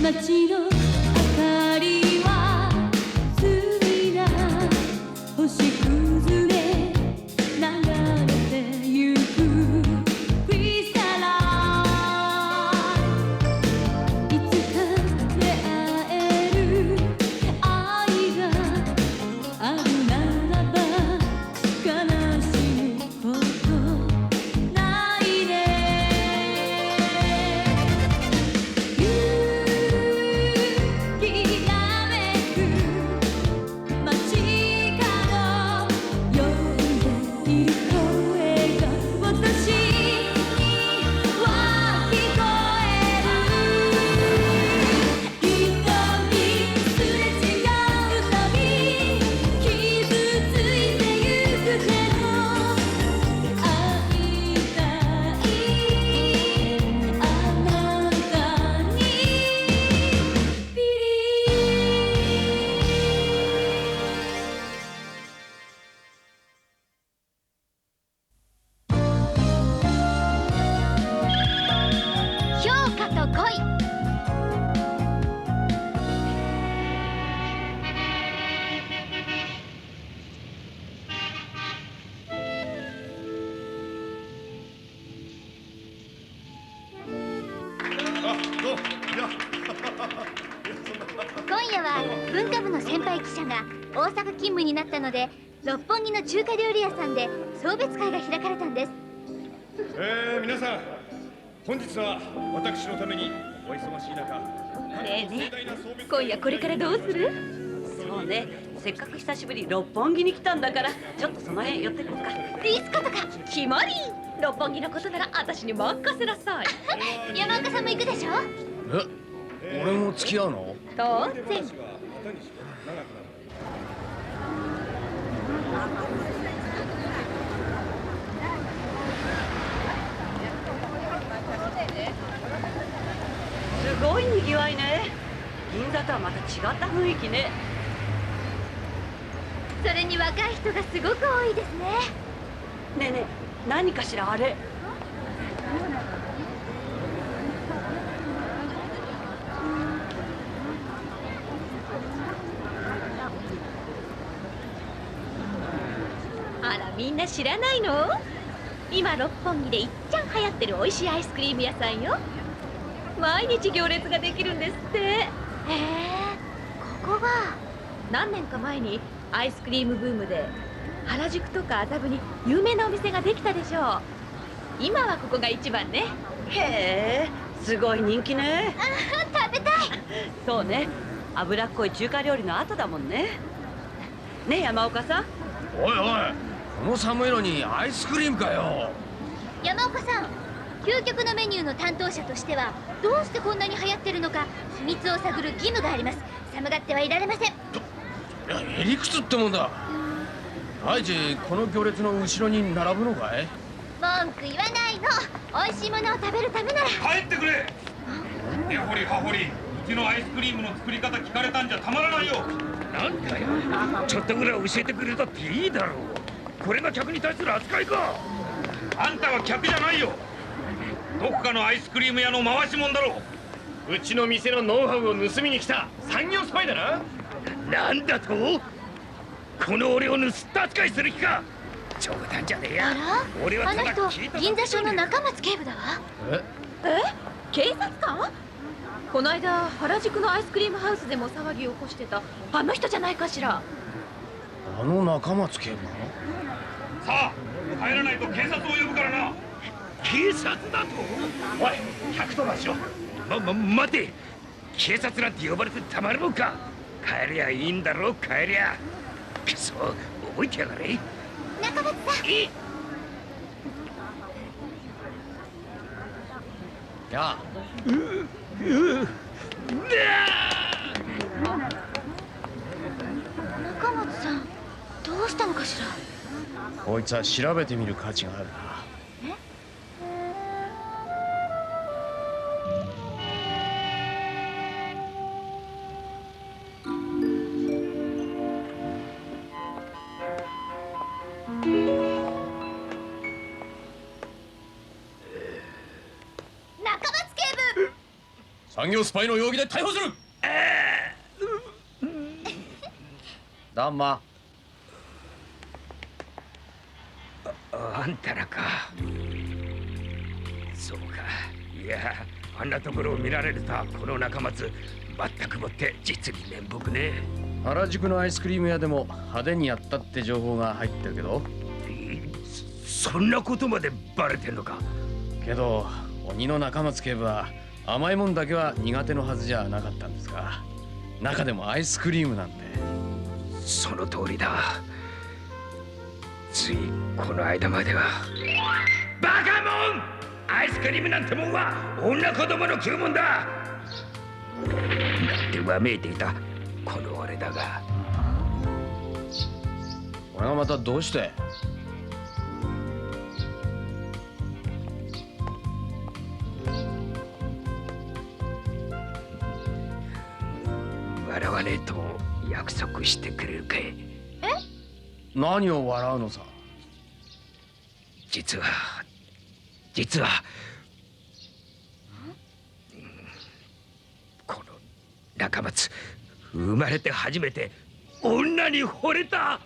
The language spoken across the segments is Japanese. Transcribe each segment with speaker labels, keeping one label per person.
Speaker 1: 街の明かりはついな星崩れ流れてゆくクリスタルいつか出会える愛があるならば悲しむことないね
Speaker 2: 今夜は文化部の先輩記者が大阪勤務になったので六本木の中華料理屋さんで送別会が開かれたんです。
Speaker 3: 皆さん本日は私のためにお忙しい中
Speaker 4: ねえねえ、今夜これからどうする？そうね、せっかく久しぶり六本木に来たんだからちょっとその辺寄ってこうか。
Speaker 2: ディスコとか
Speaker 4: 決まり。六本木のことなら私に任せなさい。
Speaker 2: 山岡さんも行くでしょ。
Speaker 5: 俺も付き合うの？
Speaker 4: 当然。すごい賑わいね。銀座とはまた違った雰囲気ね。
Speaker 2: それに若い人がすごく多いですね。
Speaker 4: ねえねえ、何かしらあれ。あら、みんな知らないの？今六本木でいっちゃん流行ってる美味しいアイスクリーム屋さんよ。毎日行列ができるんですって。へえ、ここが何年か前にアイスクリームブームで原宿とか麻布に有名なお店ができたでしょう。今はここが一番ね。へえ、すごい人気ね。
Speaker 2: 食べたい。
Speaker 4: そうね、脂っこい中華料理の後だもんね。ねえ山岡さん。
Speaker 5: おいおい、この寒いのにアイスクリームかよ。
Speaker 2: 山岡さん、究極のメニューの担当者としてはどうしてこんなに流行ってるのか秘密を探る義務があります。寒がってはいられません。
Speaker 5: へりくつってもんだ。愛知、この行列の後ろに並ぶのかい？
Speaker 2: 文句言わないの。美味しいものを食べるためなら。
Speaker 3: 帰ってくれ。根掘り葉掘りうちのアイスクリームの作り方聞かれたんじゃたまらないよ。
Speaker 6: なんだよ、ちょっとぐらい教えてくれたっていいだろう。これが客に対する扱いか。
Speaker 3: あんたは客じゃないよ。どこかのアイスクリーム屋の回し者だろう。うちの店のノウハウを盗みに来た産業スパイだな。
Speaker 6: なんだと？この俺を盗った扱いする気か。冗談じゃねえや。
Speaker 2: あら、
Speaker 6: 俺はただ
Speaker 2: あの人
Speaker 6: 聞いた
Speaker 2: 銀座署の中松警部だわ。
Speaker 4: 警察官？この間原宿のアイスクリームハウスでも騒ぎを起こしてたあの人じゃないかしら。
Speaker 5: あの中松警部なの？
Speaker 3: さあ帰らないと警察を呼ぶからな。
Speaker 6: 警察だと？
Speaker 3: おい、110番しろ。
Speaker 6: 待て。警察なんて呼ばれてたまるもんか。帰りゃいいんだろ、帰りゃ。くそ、覚えてやがれ。
Speaker 2: 中松さん。
Speaker 5: やあ。
Speaker 2: 中松さん、どうしたのかしら。
Speaker 5: こいつは調べてみる価値があるな。産業スパイの容疑で逮捕する。ダンマ。
Speaker 6: あんたらか。そうか。いや、あんなところを見られるとはこの中松、全くもって実に面目ね。
Speaker 5: 原宿のアイスクリーム屋でも派手にやったって情報が入ってるけど。
Speaker 6: そんなことまでバレてんのか。
Speaker 5: けど鬼の中松警部は甘いもんだけは苦手のはずじゃなかったんですが、中でもアイスクリームなんて。
Speaker 6: その通りだ。ついこの間までは。バカモン！アイスクリームなんてもんは女子供の食うもんだ。なんてわめいていたこの俺だが。
Speaker 5: 俺がまたどうして？
Speaker 6: 笑わねえと約束してくれるかい？
Speaker 5: 何を笑うのさ。
Speaker 6: 実はこの中松、生まれて初めて女に惚れた。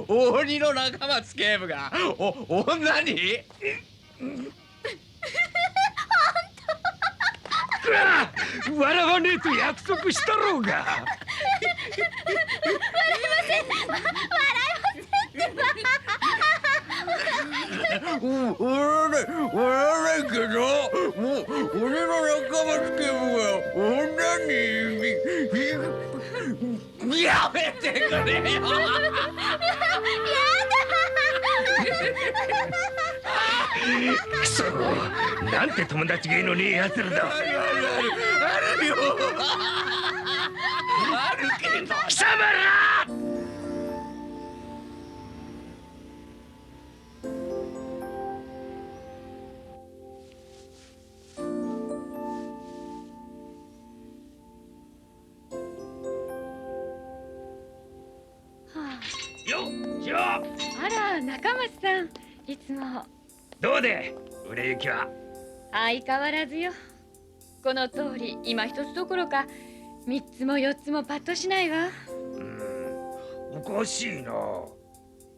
Speaker 5: 鬼の中松警部が女に？
Speaker 6: 笑わねえと約束したろうが。
Speaker 5: 笑わないけど、もう鬼の中松警部が女に。やめてくれよ。
Speaker 6: くそ、なんて友達芸のねえやつらだ。
Speaker 5: あるよ。あるけど。
Speaker 6: 貴様ら！
Speaker 4: あら、中松さん、いつも。
Speaker 6: どうで売れ行きは？
Speaker 4: 相変わらずよ。この通り、今一つどころか3つも4つもパッとしないわ。
Speaker 6: おかしいな。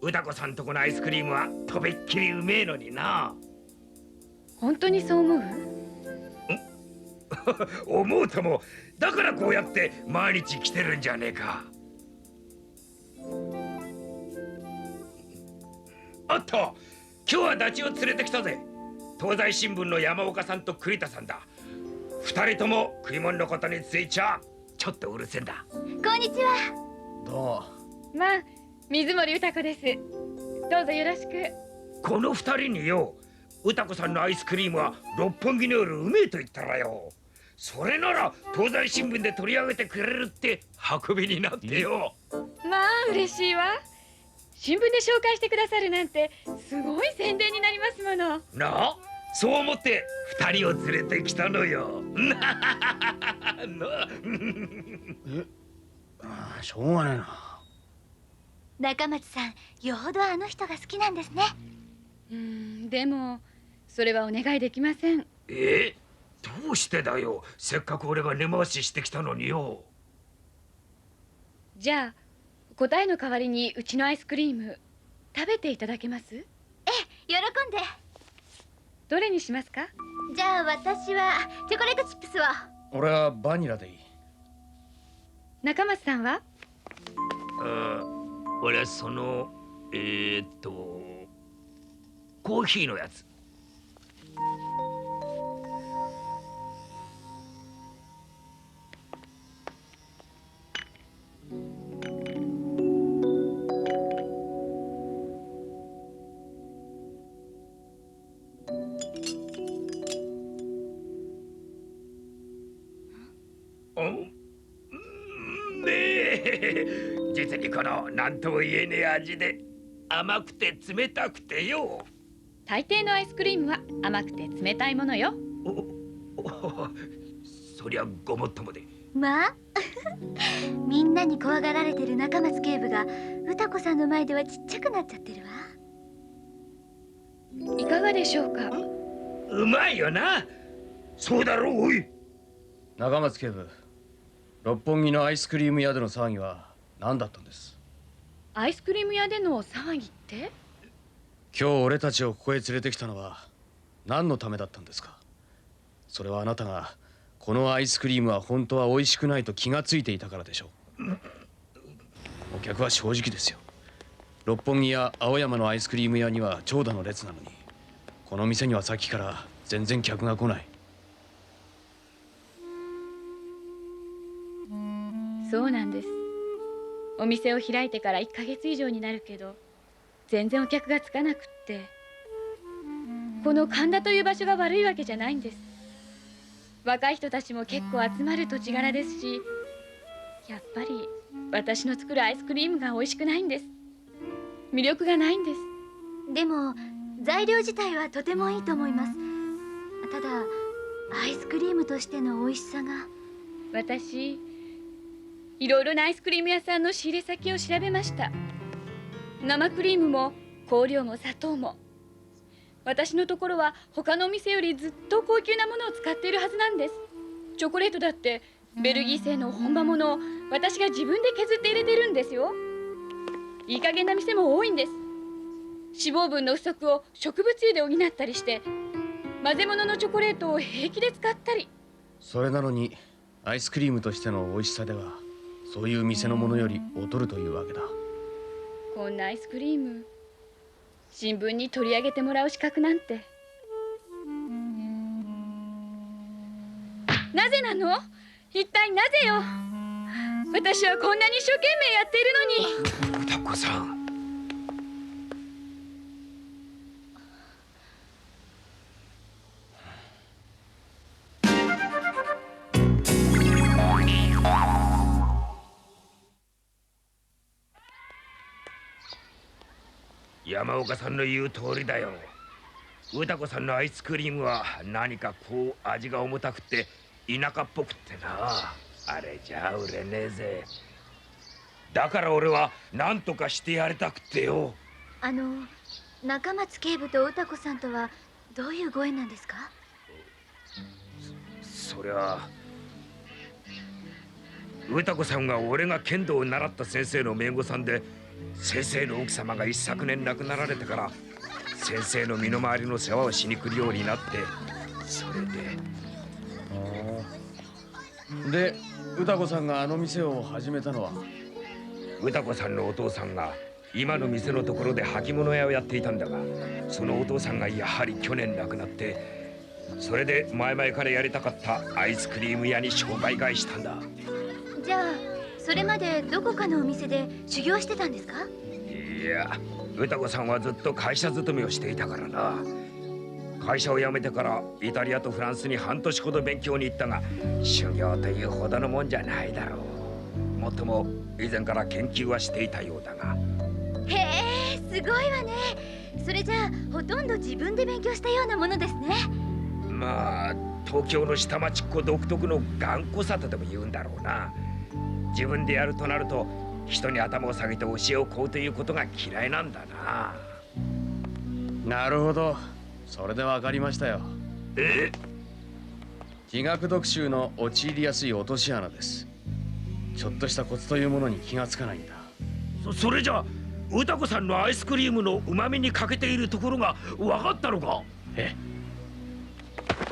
Speaker 6: 歌子さんとこのアイスクリームはとびっきりうめえのにな。
Speaker 4: 本当にそう思う？
Speaker 6: 思うとも、だからこうやって毎日来てるんじゃねえか。あった、今日はダチを連れてきたぜ。東西新聞の山岡さんと栗田さんだ。2人とも食い物のことについちゃちょっとうるせえんだ。
Speaker 2: こんにちは。
Speaker 5: ど
Speaker 4: まあ、水森歌子です。どうぞよろしく。
Speaker 6: この2人によ、歌子さんのアイスクリームは六本木の夜うめえと言ったらよ、それなら東西新聞で取り上げてくれるって運びになってよ。
Speaker 4: まあ嬉しいわ。新聞で紹介してくださるなんてすごい宣伝になりますもの。
Speaker 6: なあ、そう思って2人を連れてきたのよ。
Speaker 5: しょうがねえな。
Speaker 2: 中松さん、よほどあの人が好きなんですね。
Speaker 4: でもそれはお願いできません。
Speaker 6: どうしてだよ。せっかく俺が根回ししてきたのによ。
Speaker 4: じゃあ答えの代わりにうちのアイスクリーム食べていただけます？
Speaker 2: 喜んで。
Speaker 4: どれにしますか？
Speaker 2: じゃあ私はチョコレートチップスを。
Speaker 5: 俺はバニラでいい。
Speaker 4: 中松さんは？
Speaker 6: 俺はそのコーヒーのやつ。実にこの何とも言えねえ味で甘くて冷たくてよ。
Speaker 4: 大抵のアイスクリームは甘くて冷たいものよ。
Speaker 6: そりゃごもっともで、
Speaker 2: まあみんなに怖がられてる中松警部が歌子さんの前ではちっちゃくなっちゃってるわ。
Speaker 4: いかがでしょうか。
Speaker 6: うまいよな。そうだろう。おい、
Speaker 5: 中松警部、六本木のアイスクリーム屋での騒ぎは何だったんです？
Speaker 4: アイスクリーム屋での騒ぎって？
Speaker 5: 今日俺たちをここへ連れてきたのは何のためだったんですか？それはあなたがこのアイスクリームは本当は美味しくないと気がついていたからでしょう。お客は正直ですよ。六本木や青山のアイスクリーム屋には長蛇の列なのに、この店にはさっきから全然客が来ない。
Speaker 4: そうなんです。お店を開いてから1ヶ月以上になるけど全然お客がつかなくって、この神田という場所が悪いわけじゃないんです。若い人たちも結構集まる土地柄ですし、やっぱり私の作るアイスクリームが美味しくないんです。魅力がないんです。
Speaker 2: でも材料自体はとてもいいと思います。ただアイスクリームとしての美味しさが。
Speaker 4: 私いろいろなアイスクリーム屋さんの仕入れ先を調べました。生クリームも香料も砂糖も、私のところは他のお店よりずっと高級なものを使っているはずなんです。チョコレートだってベルギー製の本場ものを私が自分で削って入れてるんですよ。いい加減な店も多いんです。脂肪分の不足を植物油で補ったりして、混ぜ物のチョコレートを平気で使ったり。
Speaker 5: それなのにアイスクリームとしての美味しさではそういう店のものより劣るというわけだ。
Speaker 4: こんなアイスクリーム新聞に取り上げてもらう資格なんて。なぜなの？一体なぜよ。私はこんなに一生懸命やっているのに。
Speaker 6: 歌子さん。山岡さんの言う通りだよ。歌子さんのアイスクリームは何かこう味が重たくて田舎っぽくってな、あれじゃ売れねえぜ。だから俺は何とかしてやりたくってよ。
Speaker 2: 中松警部と歌子さんとはどういうご縁なんですか？
Speaker 6: そりゃ歌子さんが俺が剣道を習った先生の姪御さんで、先生の奥様が一昨年亡くなられてから先生の身の回りの世話をしに来るようになって、それ
Speaker 5: で歌子さんがあの店を始めたのは？
Speaker 6: 歌子さんのお父さんが今の店のところで履物屋をやっていたんだが、そのお父さんがやはり去年亡くなって、それで前々からやりたかったアイスクリーム屋に商売替えしたんだ。
Speaker 2: じゃあそれまでどこかのお店で修行してたんですか？
Speaker 6: いや、歌子さんはずっと会社勤めをしていたからな。会社を辞めてからイタリアとフランスに半年ほど勉強に行ったが、修行というほどのもんじゃないだろう。もっとも以前から研究はしていたようだが。
Speaker 2: へえ、すごいわね。それじゃあほとんど自分で勉強したようなものですね。
Speaker 6: まあ東京の下町っ子独特の頑固さとでも言うんだろうな。自分でやるとなると人に頭を下げて教えを請うということが嫌いなんだな。
Speaker 5: なるほど、それで分かりましたよ。自学読習の陥りやすい落とし穴です。ちょっとしたコツというものに気がつかないんだ。
Speaker 6: それじゃあ歌子さんのアイスクリームのうまみに欠けているところが分かったのか？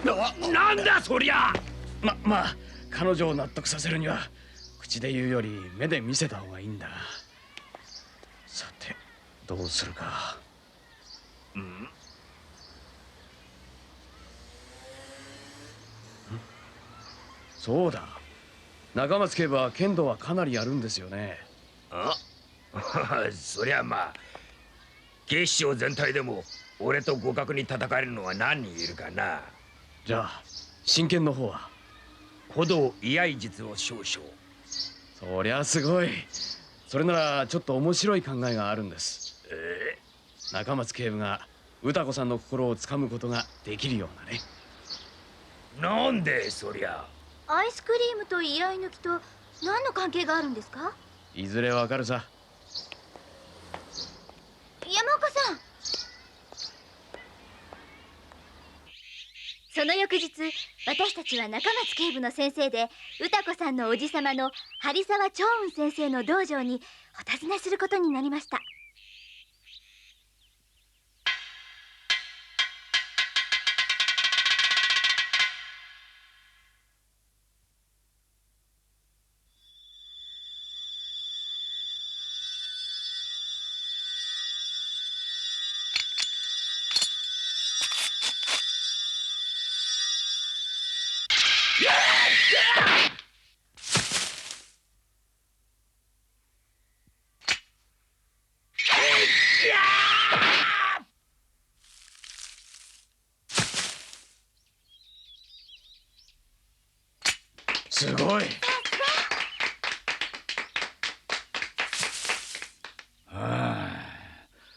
Speaker 6: なんだそりゃ。
Speaker 5: まあ彼女を納得させるには口で言うより目で見せた方がいいんだ。さてどうするか。そうだ、中松警部は剣道はかなりやるんですよね。
Speaker 6: そりゃまあ警視庁全体でも俺と互角に戦えるのは何人いるかな。
Speaker 5: じゃあ真剣の方は？
Speaker 6: 古道居合術を少々。
Speaker 5: そりゃすごい。それならちょっと面白い考えがあるんです。中松警部が歌子さんの心をつかむことができるようなね。
Speaker 6: なんでそりゃ。
Speaker 2: アイスクリームと居合抜きと何の関係があるんですか？
Speaker 5: いずれわかるさ。
Speaker 2: 山岡さん。その翌日、私たちは中松警部の先生で歌子さんのおじさまの針沢長雲先生の道場にお尋ねすることになりました。
Speaker 5: すごい。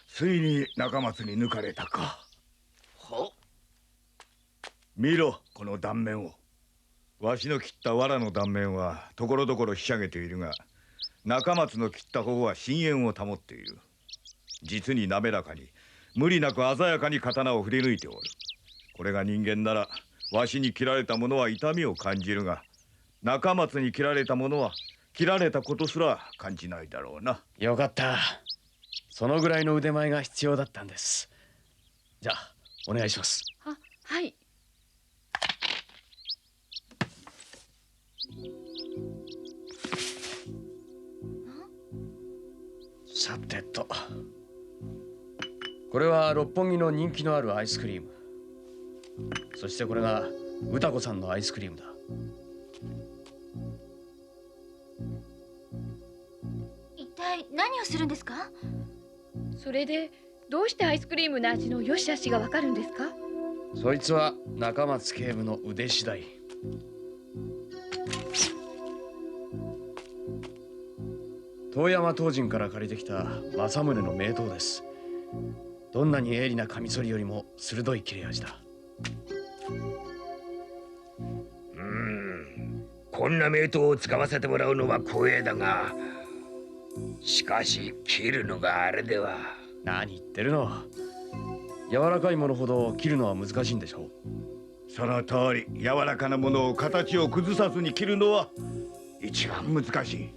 Speaker 7: ついに中松に抜かれたか。
Speaker 3: は？
Speaker 7: 見ろこの断面を。わしの切った藁の断面はところどころひしゃげているが、中松の切った方は深淵を保っている。実に滑らかに無理なく鮮やかに刀を振り抜いておる。これが人間ならわしに切られた者は痛みを感じるが、中松に切られた者は切られたことすら感じないだろうな。
Speaker 5: よかった。そのぐらいの腕前が必要だったんです。じゃあお願いします。
Speaker 4: はい。
Speaker 5: さてと、これは六本木の人気のあるアイスクリーム。そしてこれが歌子さんのアイスクリームだ。
Speaker 2: 一体何をするんですか？
Speaker 4: それでどうしてアイスクリームの味の良し悪しがわかるんですか？
Speaker 5: そいつは中松警部の腕次第。遠山東人から借りてきた政宗の名刀です。どんなに鋭利なカミソリよりも鋭い切れ味だ。
Speaker 6: こんな名刀を使わせてもらうのは光栄だが、しかし切るのがあれでは。
Speaker 5: 何言ってるの。柔らかいものほど切るのは難しいんでしょう。
Speaker 7: その通り、柔らかなものを形を崩さずに切るのは一番難しい。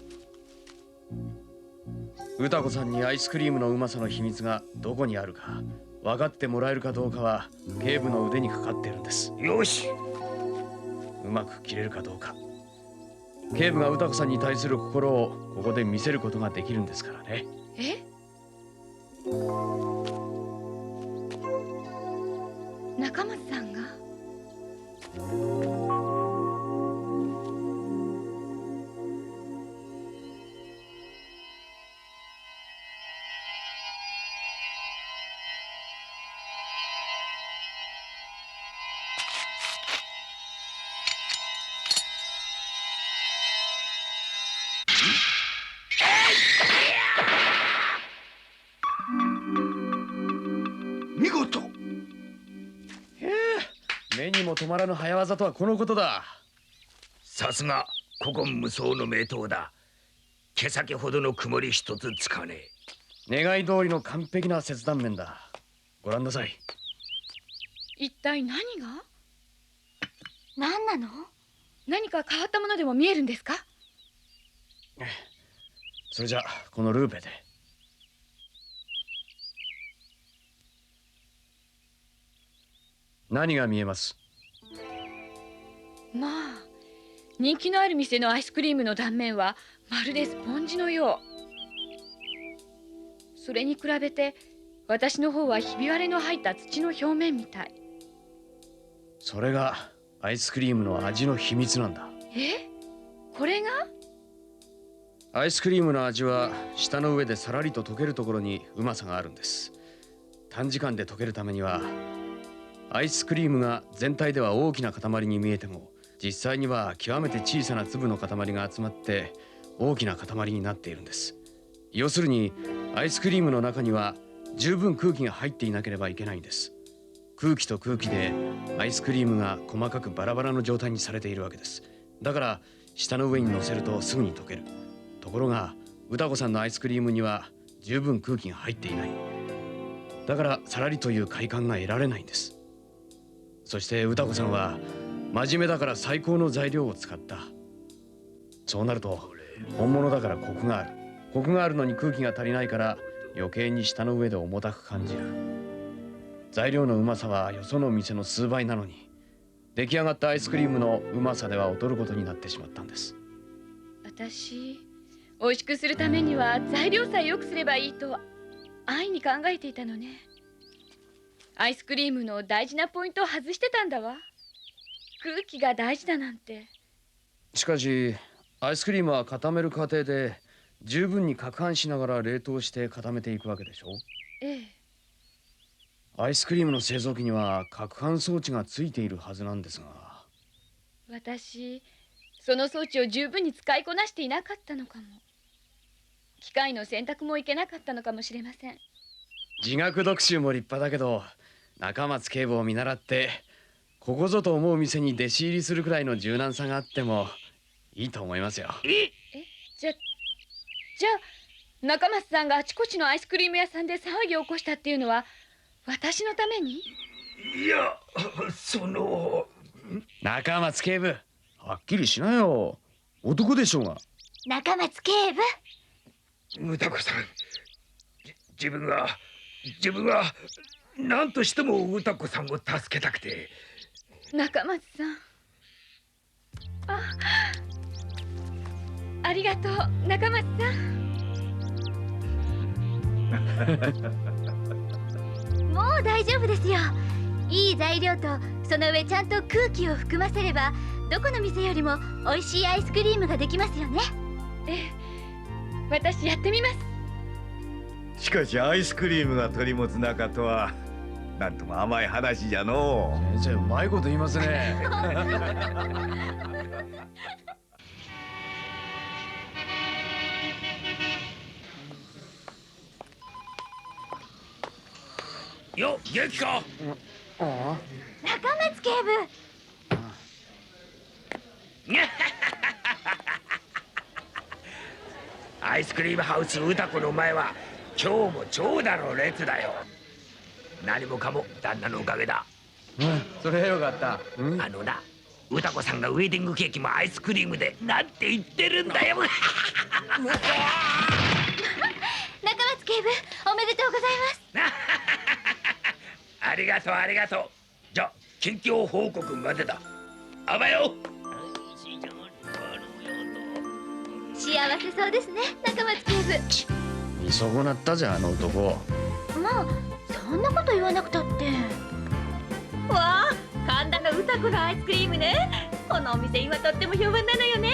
Speaker 5: 歌子さんにアイスクリームのうまさの秘密がどこにあるか分かってもらえるかどうかは警部の腕にかかってるんです。
Speaker 6: よし、
Speaker 5: うまく切れるかどうか、警部が歌子さんに対する心をここで見せることができるんですからね。
Speaker 4: え？中松さんが？
Speaker 7: 見事。
Speaker 5: 目にも止まらぬ早業とはこのことだ。
Speaker 6: さすが古今無双の名刀だ。毛先ほどの曇り一つつかねえ。
Speaker 5: 願い通りの完璧な切断面だ。ご覧なさい。
Speaker 4: 一体何が？
Speaker 2: 何なの？
Speaker 4: 何か変わったものでも見えるんですか？
Speaker 5: それじゃこのルーペで。何が見えます？
Speaker 4: まあ、人気のある店のアイスクリームの断面はまるでスポンジのよう。それに比べて私の方はひび割れの入った土の表面みたい。
Speaker 5: それがアイスクリームの味の秘密なんだ。
Speaker 4: え？これが？
Speaker 5: アイスクリームの味は舌の上でさらりと溶けるところにうまさがあるんです。短時間で溶けるためにはアイスクリームが全体では大きな塊に見えても実際には極めて小さな粒の塊が集まって大きな塊になっているんです。要するにアイスクリームの中には十分空気が入っていなければいけないんです。空気と空気でアイスクリームが細かくバラバラの状態にされているわけです。だから舌の上に乗せるとすぐに溶ける。ところが歌子さんのアイスクリームには十分空気が入っていない。だからさらりという快感が得られないんです。そして歌子さんは真面目だから最高の材料を使った。そうなると本物だからコクがある。コクがあるのに空気が足りないから余計に舌の上で重たく感じる。材料のうまさはよその店の数倍なのに、出来上がったアイスクリームのうまさでは劣ることになってしまったんです。
Speaker 4: 私、美味しくするためには材料さえ良くすればいいと安易に考えていたのね。アイスクリームの大事なポイントを外してたんだわ。空気が大事だなんて。
Speaker 5: しかしアイスクリームは固める過程で十分に攪拌しながら冷凍して固めていくわけでしょ。
Speaker 4: ええ。
Speaker 5: アイスクリームの製造機には攪拌装置がついているはずなんですが。
Speaker 4: 私、その装置を十分に使いこなしていなかったのかも。機械の選択もいけなかったのかもしれません。
Speaker 5: 自学読習も立派だけど、中松警部を見習ってここぞと思う店に弟子入りするくらいの柔軟さがあってもいいと思いますよ。
Speaker 4: じゃあ中松さんがあちこちのアイスクリーム屋さんで騒ぎを起こしたっていうのは私のために？
Speaker 6: いや、その
Speaker 5: 中松警部、はっきりしなよ。男でしょうが。
Speaker 2: 中松警部、
Speaker 6: 歌子さん、自分は何としても歌子さんを助けたくて。
Speaker 4: 中松さん、ありがとう中松さん。
Speaker 2: もう大丈夫ですよ。いい材料とその上ちゃんと空気を含ませればどこの店よりも美味しいアイスクリームができますよね。
Speaker 4: ええ、私やってみます。
Speaker 7: しかしアイスクリームが取り持つ仲とはなんとも甘い話じゃのう。
Speaker 5: 先生、うまいこと言いますね。
Speaker 6: よ、元気か？
Speaker 2: 中松警部、
Speaker 6: アイスクリームハウス歌子の前は今日も長蛇の列だよ。何もかも旦那のおかげだ。
Speaker 5: それはよかった。
Speaker 6: あのな、歌子さんがウェディングケーキもアイスクリームでなんて言ってるんだよ。
Speaker 2: 中松警部、おめでとうございます。
Speaker 6: ありがとうありがとう。じゃあ近況報告までだ。あばよ。
Speaker 2: 幸せそうですね、中松警部。
Speaker 5: 見損なったじゃん、あの男。
Speaker 2: もうそんなこと言わなくたって。
Speaker 4: わあ、神田の歌子のアイスクリームね。このお店今とっても評判なのよね。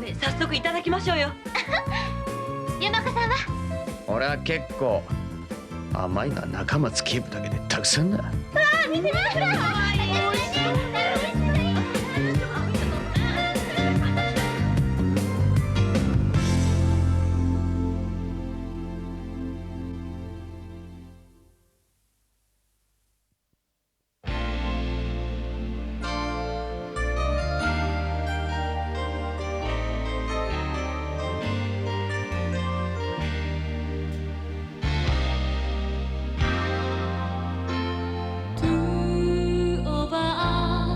Speaker 4: ね、早速いただきましょうよ。
Speaker 2: 山岡さんは？
Speaker 5: 俺は結構甘いのは中松警部だけでたくさんだ。
Speaker 2: 見てほら。
Speaker 1: Two of us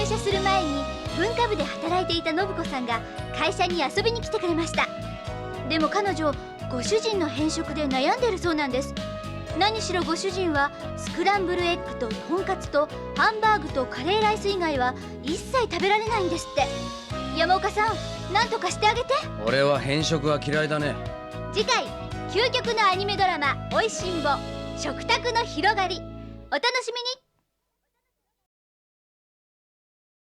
Speaker 2: 入社する前に文化部で働いていた信子さんが会社に遊びに来てくれました。でも彼女、ご主人の偏食で悩んでるそうなんです。何しろご主人はスクランブルエッグととんかつとハンバーグとカレーライス以外は一切食べられないんですって。山岡さん、何とかしてあげて。
Speaker 5: 俺は偏食は嫌いだね。
Speaker 2: 次回、究極のアニメドラマ「おいしんぼ食卓の広がり」、お楽しみに。